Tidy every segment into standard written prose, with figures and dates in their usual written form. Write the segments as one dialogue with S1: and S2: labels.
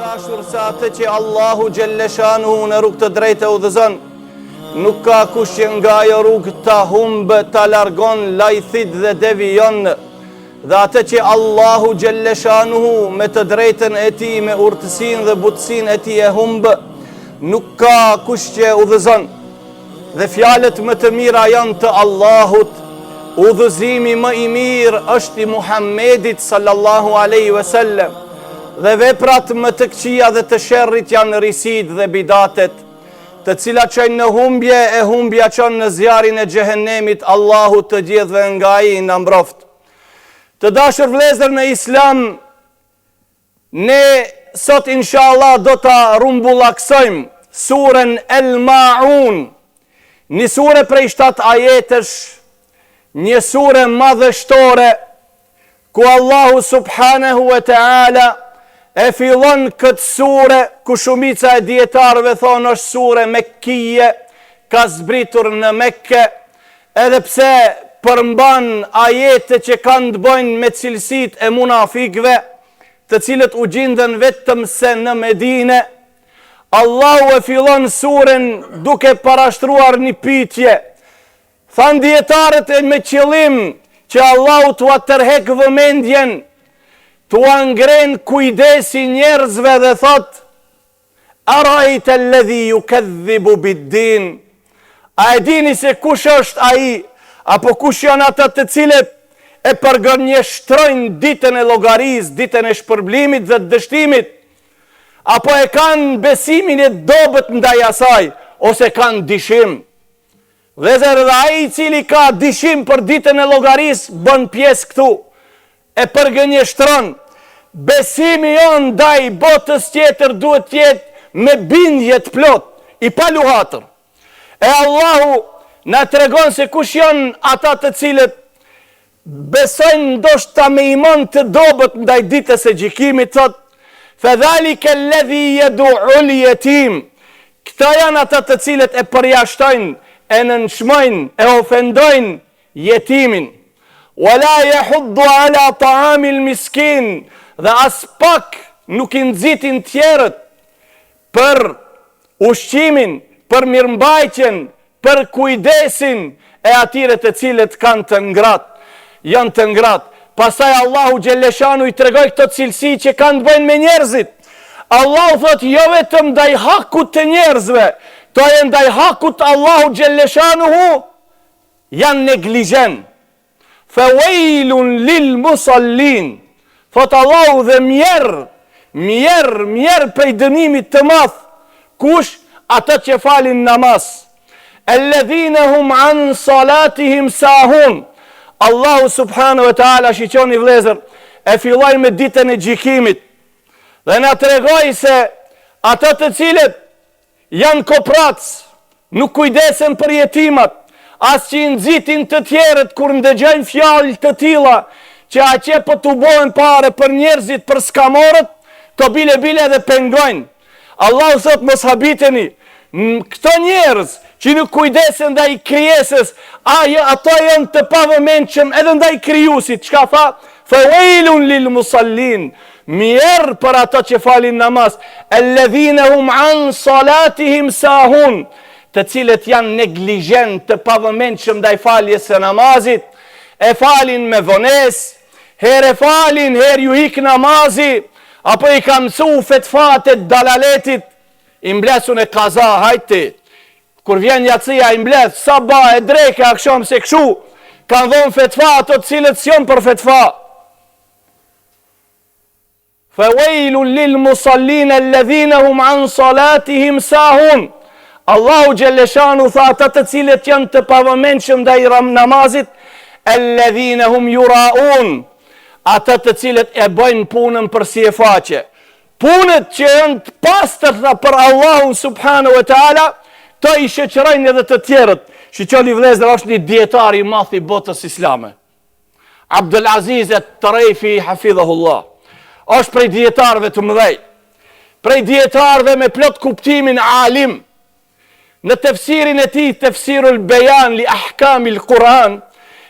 S1: dashur se atë që Allahu Gjelleshanu në rrugë të drejtë udhëzon, nuk ka kush që nga ajo rrugë ta humbë, ta largon, lajthit dhe devijon. Dhe atë që Allahu Gjelleshanu me të drejtën e ti, me urtësin dhe butësin e ti e humbë, nuk ka kush që udhëzon. Dhe fjalët më të mira janë të Allahut, udhëzimi më i mirë është i Muhammedit sallallahu aleyhi ve sellem. Dhe veprat më të këqija dhe të sherrit janë risit dhe bidatet, të cilat qojnë në humbje e humbja qonë në zjarin e xhehenemit. Allahu të gjithëve nga ai na mbroft. Të dashur vëllezër në Islam, ne sot inshallah do ta rumbullaksojmë surën El Maun, një sure prej 7 ajetësh, një sure madhështore, ku Allahu subhanahu wa ta'ala e fillon këtë sure, ku shumica e dietarëve thonë është sure Mekkije, ka zbritur në Mekke, edhe pse përmban ajete që kanë të bëjnë me cilësit e munafikëve, të cilët u gjindën vetëm se në Medine. Allahu e fillon suren duke parashtruar një pyetje. Than dietarët e me qëllim që Allahu t'ua tërhek vëmendjen, t'ua ngren kujdesi njerëzve dhe thot: Arajta alladhi yukadhibu bid-din. A e dini se kush është ai, apo kush janë ata të cilët e përgënjeshtrojnë ditën e llogarisë, ditën e shpërblimit dhe të dështimit, apo e kanë besimin e dobët ndaj asaj, ose kanë dishim. Dhe ai i cili ka dishim për ditën e llogarisë bën pjesë këtu, e përgënjeshtron. Besimi jon ndaj botës tjetër duhet të jetë me bindje të plot, i paluhatër. E Allahu na tregon se kush janë ata të cilët besojnë ndoshta me iman të dobët ndaj ditës së gjykimit, thot: Fadhalika alladhi yad'u al-yatim. Këta janë ata të cilët e përjashtojnë, e nënçmojnë, e ofendojnë jetimin. Wala yahuddu ala ta'amil miskin. Dhe as pak nuk i nxitin tjerët për ushqimin, për mirëmbajtjen, për kujdesin e atyre të cilët janë të ngratë. Pastaj Allahu Gjelleshanu i tregoi këto cilësi që kanë të bëjnë me njerëzit. Allahu thot jo vetëm ndaj hakut të njerëzve, to e ndaj hakut Allahu Gjelleshanu janë neglizhen. Fawailun lil musallin. Thot Allahu dhe mjerë prej dënimit të madh. Kush? Ata që falin namaz. Alladhina hum an salatihim sahun. Allahu subhanahu wa ta'ala, shiqoni vëllezër, e filloi me ditën e gjykimit dhe na tregoi se ata të cilët janë koprac, nuk kujdesen për jetimat, as që i nxitin të tjerët kur ndëgjojnë fjalë të tilla që aqe po t'u bojnë pare për njerëzit, për skamorët, to bile dhe pengojnë. Allahu thot mos habiteni, këto njerëz që nuk kujdesen ndaj krijesës, ato janë të pavëmendshëm edhe ndaj krijuesit. Çka tha? Fawailun lil musallin. Mirë për ato që falin namaz. Alladhina hum an salatihim sahun. Të cilët janë neglizhent, të pavëmendshëm ndaj faljes së namazit, e falin me vonesë, herë falin, herë ju hik namazi, apo i ka mësu fetfat e dalaletit, i mblesun e kaza, hajti. Kur vjen jacija i mbledh, sabah e dreke, aksham se kshu, kanë dhonë fetfa ato të cilët s'jon për fetfa. Fawailun lil musallin alladhina hum an salatihim sahun. Allahu Gjelleshanu tha ata të cilët janë të pavëmendshëm ndaj namazit, alladhina hum yuraun. Ata të cilët e bëjnë punën për si e faqe. Punët që janë të pastërta për Allahun subhanahu wa ta'ala, to i shoqërojnë edhe të tjerët. Shiqoni vëllezër, është një dietar i madh i botës islame, Abdul Aziz at-Tarifi hafidhahullah. Është prej dietarëve të mëdhej, prej dietarëve me plot kuptimin alim. Në tefsirin e tij, Tefsirul Beyan li ahkamil Quran,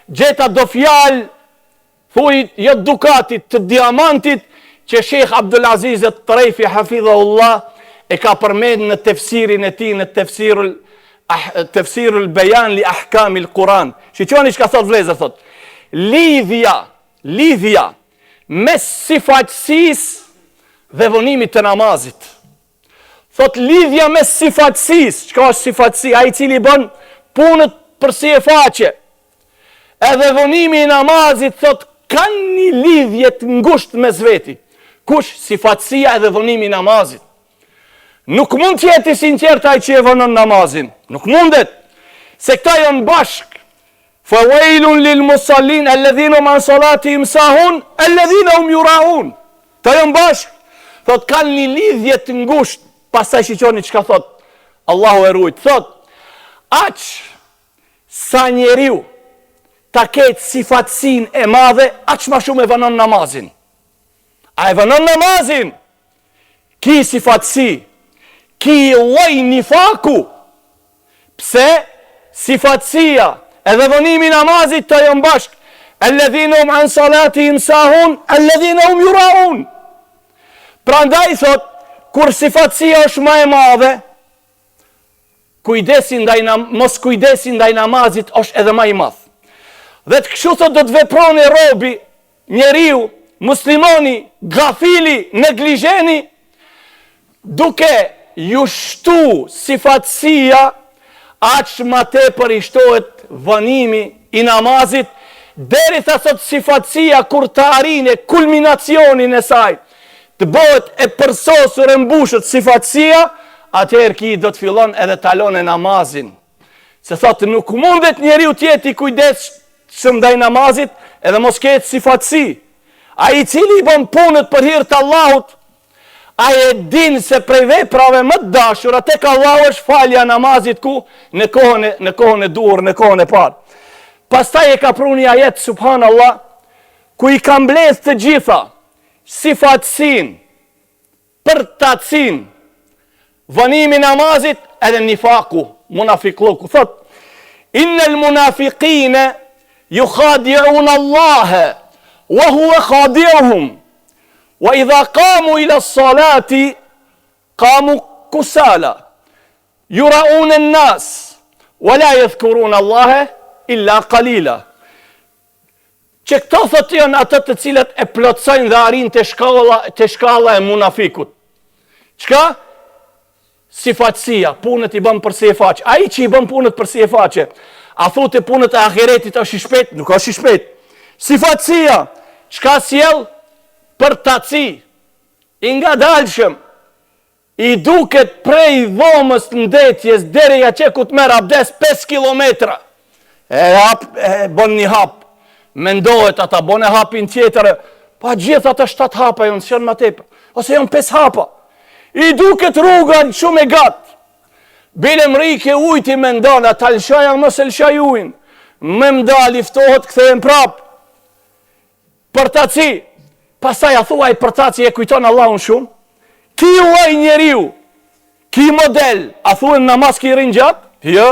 S1: gjeta do fjalë, thuj jo dukatit, të diamantit, që Sheikh Abdulaziz At-Taraifi hafidhahullah e ka përmend në tefsirin e tij, në tefsirul Bayan li Ahkamil Quran. Shiqoni çka thot vëllezër, thot: lidhja mes sifatësisë dhe vonimit të namazit. Thot lidhja mes sifatësisë, çka është sifatësi? Ai i cili bën punët për sifaqe. Edhe vonimi i namazit, thot, kanë një lidhje të ngushtë mes veti. Kush? Sifatësia edhe vonimi i namazit. Nuk mund të jetë i sinqert ai që e vonon namazin. Nuk mundet. Se këta janë bashk. Fa wailun lil musallin alladhina hum an salatihim sahun alladhina hum yuraun. Këta janë bashk. Thot kanë një lidhje të ngushtë. Pastaj shiqoni çka thot Allahu e ruajt. Thot aq sa njeriu ta ketë sifatësin e madhe, aq ma shumë e vënon namazin. A e vënon namazin, ki sifatësi, ki lloj nifaku. Pse? Sifatësia edhe vënimi namazit të janë bashk. Alladhina hum an salatihim sahun, alladhina hum yuraun. Prandaj thot, kur sifatësia është më e madhe, mos kujdesi ndaj namazit është edhe më i madh. Dhe të kështu thot do të veproni robi, njeriu, muslimani, gafili, neglizheni, duke ju shtu sifatësia, aq ma tepër i shtohet vënimi i namazit, deri sa thot sifatësia kur të arrijë kulminacionin e saj, të bëhet e përsosur e mbushët sifatësia, atëherë ki do të fillon edhe talon e namazin. Se thot nuk mundet njeriu të jetë i kujdesshëm ndaj namazit edhe mos ketë sifatësi. Ai i cili i bën punët për hir të Allahut, ai e din se prej veprave më të dashura tek Allahu është falja e namazit ku në kohën e duhur, në kohën e parë. Pastaj e ka pru një ajet subhanallah ku i ka mbledh të gjitha sifatësin, përtatësin, vënimi namazit edhe nifaku, munafikluku. Thot, innal munafiqine yukhadi'un Allahe, wa huwa khadi'uhum, wa idha qamu ila salati, qamu kusala, yura'un an-nas, wa la yadhkurun Allahe, illa qalila. Që këto thot janë ato të cilët e plotsojnë dhe arrin të shkalla e munafikut. Çka? Sifatësia, punët i bën për sifaqe. Ai që i bën punët për sifaqe, a thotë punët e ahiretit është i shpejt? Nuk është i shpejt. Sifatësia, çka sjell? Për taci, i ngadalshëm, i duket prej dhomës të ndetjes deri atje ku të merr abdes 5 kilometra. Bën një hap. Mendohet ata bën e hapin tjetër, pa gjithë ata 7 hapa janë s'janë më tepër, ose janë 5 hapa. I duket rruga shumë e gatë. Bile mrike ujti me ndonë, ata lëshaja mos e lëshaj ujin. Me mdali ftohet, kthehen prap. Përtaci, pastaj a thuaj përtaci e kujton Allahun shumë. Ki uaj njeriu, ki model, a thuaj namaz ki rin gjatë? Jo,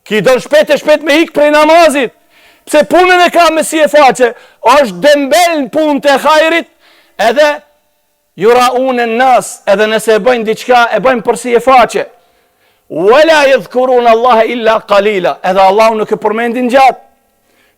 S1: ki don shpejt e shpejt me ik prej namazit. Pse punën e ka me si e faqe, është dembel në punë të hajrit, edhe yura'un an-nas, edhe nëse e bëjnë diçka, e bëjnë për si e faqe. Wala yadhkurun Allah illa qalila, edhe Allahu nuk e përmendin gjatë.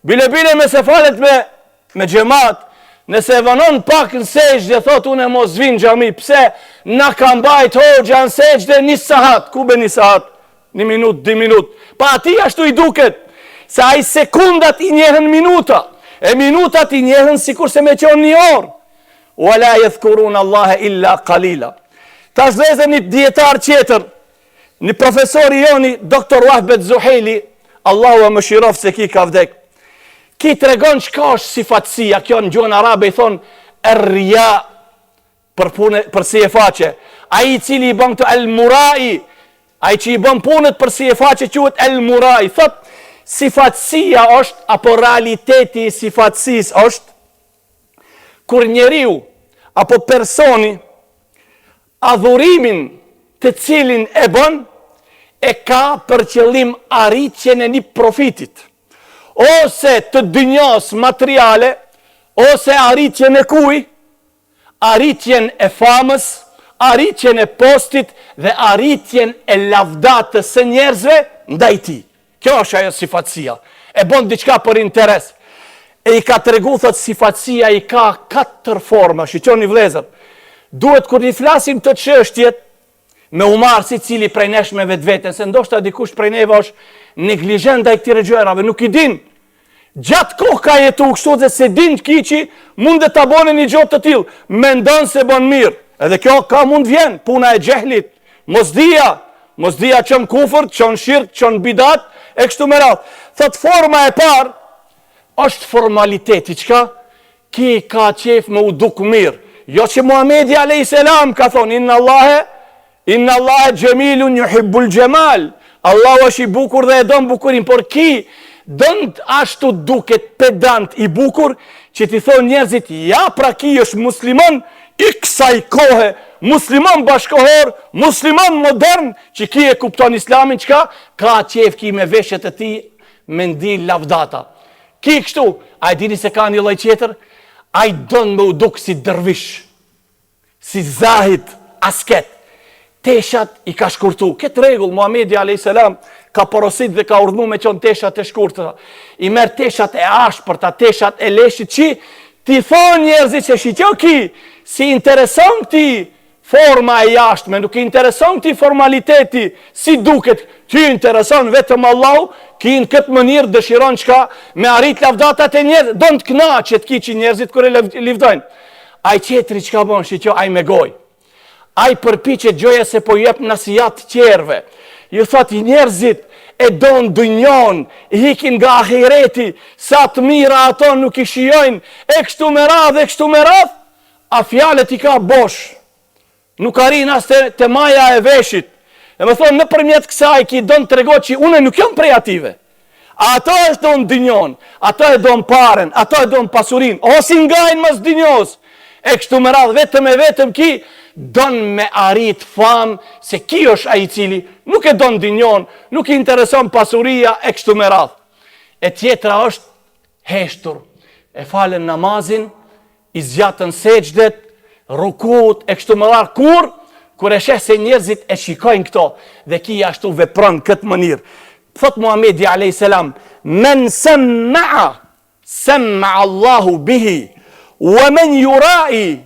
S1: Bile me se falet me xhamat, nëse vënon pak në sejdë, thot unë mos vin xhami, pse na ka mbajt hoxha në sejdë 1 sahat, ku be 1 sahat? 1 minutë, 2 minutë. Pa ati ashtu i duket. Se ai sekundat i njehen minuta, e minutat i njehen sikur se me qonë 1 orë. Wala yadhkurun Allah illa qalila. Tash vëzë një dietar tjetër, një profesor i joni, doktor Wahbet Zuheli, Allahu e mëshiroft se ki ka vdek. Ki tregon çka është sifatësia, kjo në gjuhën arabe i thon erja, për si e faqe. Ai i cili i bën këto el-murai, ai që i bën punët për si e faqe quhet el-murai. Thot sifatësia është, apo realiteti i sifatësisë është, kur njeriu, apo personi, adhurimin të cilin e bën, e ka për qëllim arritjen e një profitit, ose të dynjas materiale, ose arritjen e kuj,
S2: arritjen e famës, arritjen e postit dhe arritjen e lavdatës së njerëzve ndaj tij. Kjo është ajo sifatësia. E bën diçka për interes. E i ka tregu, thot, sifatësia i ka 4 forma. Shqiqoni vëllezër. Duhet kur i flasim të çështjet me umarë si cili prej nesh me vetveten, se ndoshta dikush prej neve është neglizhent ndaj këtyre gjërave, nuk i din. Gjatë kohë ka jetu kështu dhe se din kiçi mundet ta bënë një gjë të tillë, mendon se bën mirë. Edhe kjo ka mund vjen, puna e xehlit, mosdia çon kufër, çon shirk, çon bidat, e kështu me radhë. Thot forma e parë është formaliteti, çka ki ka qef me u duk mirë. Jo që Muhamedi a.s. ka thonë, Inna Allahe gjemilun yuhibbul gjemal. Allahu është i bukur dhe e don bukurin, por ki don ashtu duket pedant i bukur, që ti thonë njerëzit, ja pra ki është musliman i kësaj kohe, musliman bashkohor, musliman modern, që ki e kupton islamin, qka ka qef ki me veshjet e ti me ndi lavdata. Ki kështu, a i dini se ka një lloj tjetër, a i don me u duk si dërvish, si zahid, asket. Teshat i ka shkurtu. Këtë regull, Muhamedi a.s. ka porosit dhe ka urdhnu me qenë teshat e shkurta. I merë teshat e ashpërta, teshat e leshit, që ti thonë njerëzit që shqyqo ki, si intereson ti forma e jashtme, nuk i intereson ti formaliteti, si duket, ti intereson vetëm Allahu, ki në këtë mënyrë dëshiron qka me arrit lavdatat e njerëzit, do në të knaqet ki që njerëzit kër e livdojnë. Aj qetri qka bon shqyqo, aj me goj. Aj përpiqet gjoja se po jep nasijat qerve. Ju thot i njerëzit e don dynjon, i hikin nga ahireti, sa të mira ato nuk i shijojnë, e kështu me radh, a fjalet i ka bosh. Nuk arrin as te maja e veshit. E me thonë, nëpërmjet kësaj ki don të rego që une nuk jam prej ative. Ato e don dynjon, ato e don paren, ato e don pasurin, osin ngajnë mas dynjos. E kështu me radh, vetëm ki, don me arrit fam, se ki është ai cili nuk e don dinjon, nuk i intereson pasuria, e kështu me radh. E tjetra është heshtur, e falen namazin, i zgjatën seçdet, rukut, e kështu me radh, kur e sheh se njerëzit e shikojnë këto, dhe ki ashtu vepron këtë mënyrë. Thot Muhamedi a.s. Men semma'a Allahu bihi, wa men yurai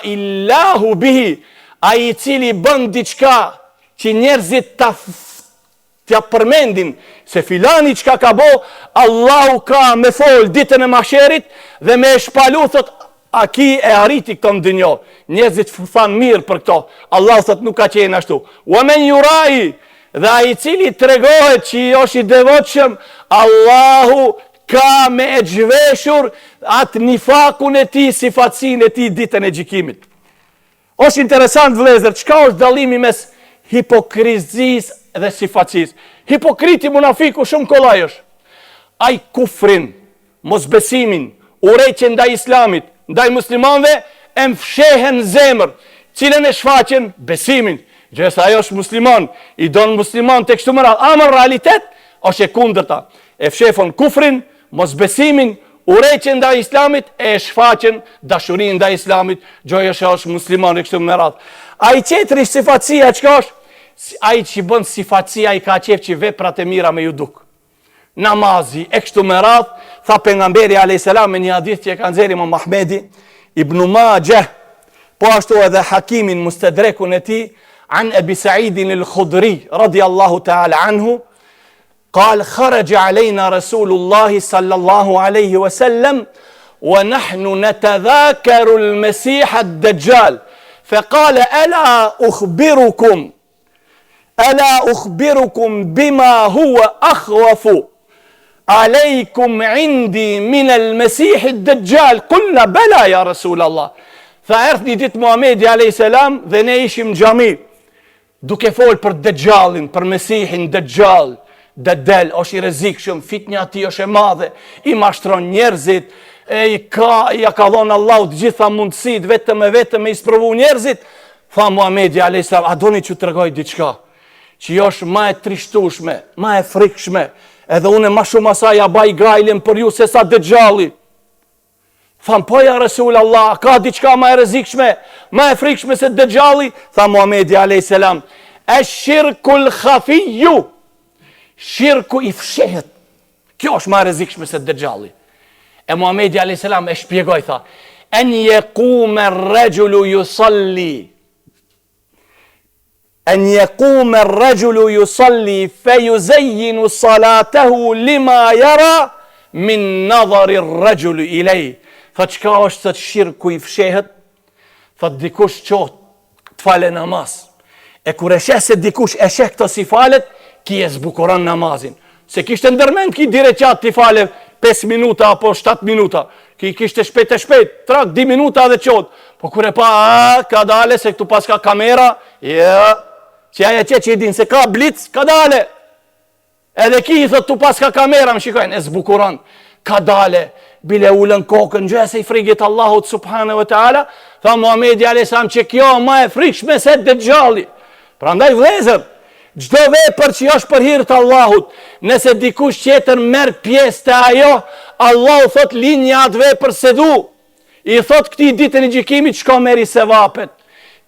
S2: Allahu bihi. A i cili bën diçka që njerëzit t'ja përmendin se filani qka ka bo, Allahu ka me fol ditën e mahsherit dhe me shpalu, thot, a ki e arriti këto në dynjo. Njerëzit thanë mirë për këto. Allahu thot nuk ka qenë ashtu. Wa men yurai, dhe a i cili tregohet që është i devotshëm, Allahu ka me e gjveshur atë nifakun e ti, sifatsin e ti ditën e gjikimit. Është interesant vëllezër, çka është dallimi mes hipokrizis dhe sifatsis. Hipokriti munafiku shumë kollaj është. Ai kufrin, mosbesimin, urrëqen ndaj islamit, ndaj muslimanëve, e mfshehen zemër, cilën e shfaqen besimin. Gjësa ajo është musliman, i don musliman të kështu më radh. Ama në realitet është e kundërta. E fshefon kufrin, mosbesimin, urrëqen ndaj islamit, e shfaqen dashurinë ndaj islamit, gjëja është musliman e kështu më radh. Ai tjetri sifatësia çka është? Ai që bën sifatësia i ka qef që veprat e mira me ju duk. Namazi, e kështu me radh, tha pejgamberi a.s. me një hadith që e ka nxjerrë Imam Ahmedi, Ibn Majah, po ashtu edhe Hakimin Mustadrekun e tij, an Abi Sa'id al-Khudri radiyallahu ta'ala anhu, قال خرج علينا رسول الله صلى الله عليه وسلم ونحن نتذاكر المسيح الدجال فقال ألا أخبركم بما هو أخوف عليكم عندي من المسيح الدجال قلنا بلى يا رسول الله. فعرفني dit Muhamedi alayhis salam dhe ne ishim xhami duke fol për Dejjalin, për Mesihin Dejjal. Dajjal është i rrezikshëm, fitnja e tij është e madhe, i mashtron njerëzit, ja ka dhënë Allahu të gjitha mundësitë, vetëm me i sprovu njerëzit. Tha Muhamedi alayhis salam, a doni që t'rregoj diçka që është më e trishtueshme, më e frikshme, edhe unë më shumë asaj ja baj gajlen për ju se sa Dejjalli. Tham, po ja Resul Allah, ka diçka ma e rrezikshme, ma e frikshme se Dejjalli? Tha Muhamedi a.s. E shirkul khafiju, shirku i fshehet. Kjo është ma e rrezikshme se Dejjalli. E Muhamedi a.s. e shpjegoj, tha, en yekume rrejulu yusalli, en yekume rrejulu yusalli fe yuzejjinu salatehu lima jara min nadhari rrejulu i lej. Tha, qka është të shirku i fshehet? Tha, dikush qohë të fale namaz. E kur e sheh se dikush e sheh këto si falet, ki e zbukuron namazin. Se kishte ndërmend ki dire qatë t'i fale 5 minuta apo 7 minuta. Ki kishte shpejt, trak 10 minuta dhe qotë. Po kur e pa, ka dale se këtu pas ka kamera, që aja që i din se ka blitz, ka dale. Edhe ki i thot tu pas ka kamera, më shikojnë, e zbukuron, ka dale. Bile ullën kokën, gjese i frigit Allahut subhanahu wa ta'ala, tha Muhamedi a.s. që kjo ma e frikshme se Dejjalli. Pra ndaj vlezër, gjdo vepër që është për hir të Allahut, nëse dikush tjetër merr pjesë të ajo, Allahu thot linja atë vepër se du. I thot këti ditën e gjykimit, shko meri se vapet,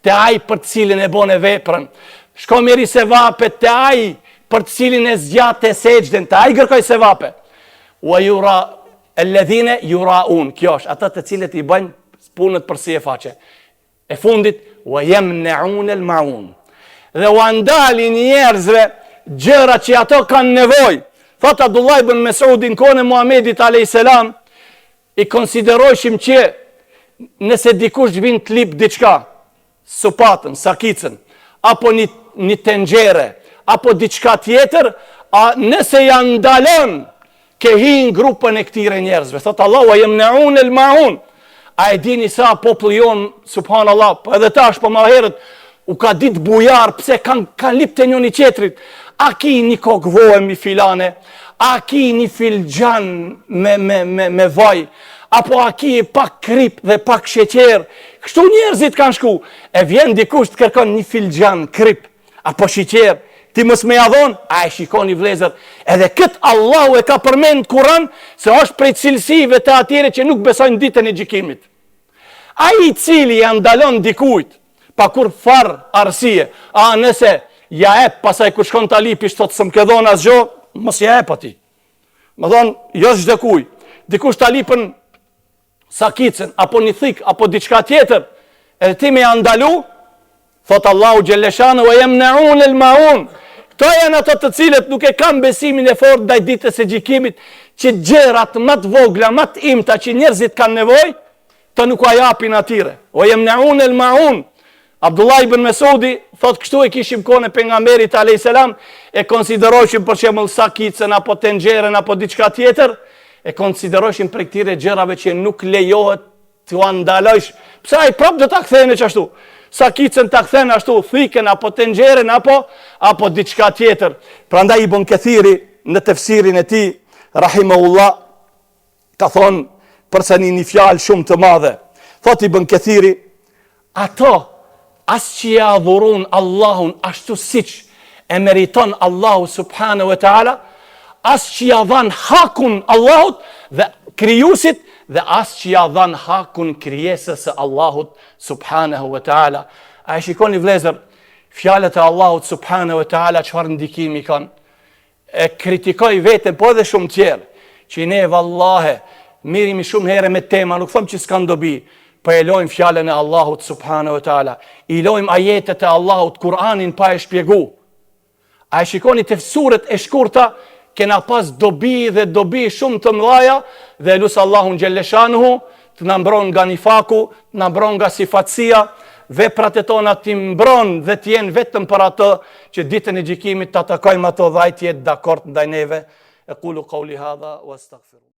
S2: te aj për të cilin e bone veprën. Shko meri se vapet, te aj për të cilin e zgjate sejdën, te aj gërkoj se vapet. Wa yura alladhina yuraun, kjo është ata të cilët i bëjnë punët për si e faqe. E fundit, wa yamna'un al-ma'un. Dhe u andalin njerëzve gjëra që ato kanë nevojë. Thot Abdullah ibn Mes'udi në kohën e Muhamedit a.s. i konsiderojshim që nëse dikush vin të lip diçka, supatën, sakicën, apo një tenxhere, apo diçka tjetër, nëse janë ndalon ke hin grupën e këtire njerëzve. Thot Allah, wa yamna'un al-ma'un. A e dini sa populli jon, subhanallah, po edhe tash po më herët, u ka ditë bujar, pse kanë lip të njëni qetrit. A ki një kokvojë mi filane, a ki një filxhan me vaj, apo a ki pak krip dhe pak sheqer. Kështu njerëzit kanë shku. E vjen dikush të kërkon një filxhan, krip, apo sheqer, ti mos me jadhon, a e shikoni vlezër. Edhe këtë Allahu e ka përmend Kur'an, se është prej cilësive të atyre që nuk besojnë ditën e gjykimit. A i cili ja ndalon dikujt, pa kur farë arsye, nëse ja e pasaj kur shkon të lipi, shtot së më këdhon asgjo, mos ja e pa ti. Më thonë, jo çdo kuj, dikush të lipën sakicën, apo një thik, apo diçka tjetër, edhe ti me ja ndalu, thot Allahu Gjelleshanu, wa yamna'un al-ma'un. Këto janë ato të cilët nuk e kam besimin e fort ndaj ditës së gjykimit, që gjërat më të vogla, më të imta që njerëzit kanë nevojë, të nuk a japin atyre. Wa yamna'un al-ma'un. Abdullah ibn Mes'udi thot kështu e kishim kohën e pejgamberit a.s. e konsiderojshim për shembull sakicën apo tenxherën apo diçka tjetër, e konsiderojshim për këtyre gjërave që nuk lejohet të ndalojsh. Pse ai prap do ta kthehen ashtu? Sakicën ta kthen ashtu, thikën apo tenxherën apo diçka tjetër. Prandaj Ibn Kathiri në tefsirin e tij rahimahullah ka thonë përsa një fjalë shumë të madhe. Thot Ibn Kathiri, ato as që ja adhurun Allahun ashtu siç e meriton Allahu subhanahu wa ta'ala, as që ja dhan hakun Allahut dhe krijuesit, dhe as që ja dhan hakun krijesës së Allahut subhanahu wa ta'ala. A e shikoni vlezër, fjalët e Allahut subhanahu wa ta'ala çfarë ndikimi kanë? E kritikoj veten, po edhe shumë tjerë, që ne vallahe mirimi shumë herë me tema, nuk them që s'kan dobi, po e lojmë fjalën e Allahut subhanahu wa ta'ala, i lojmë ajetet e Allahut, Kur'anin pa e shpjegu. A e shikoni tefsuret e shkurta, kena pas dobi dhe dobi shumë të mëdha, dhe lusë Allahun Gjelleshanuhu të na mbron nga nifaku, të na mbron nga sifatësia, veprat e tona të mbron dhe të jenë vetëm për atë që ditën e gjykimit ta takojmë ato dhe ai të jetë dakord ndaj neve. Aqulu qawli hadha wastaghfiru.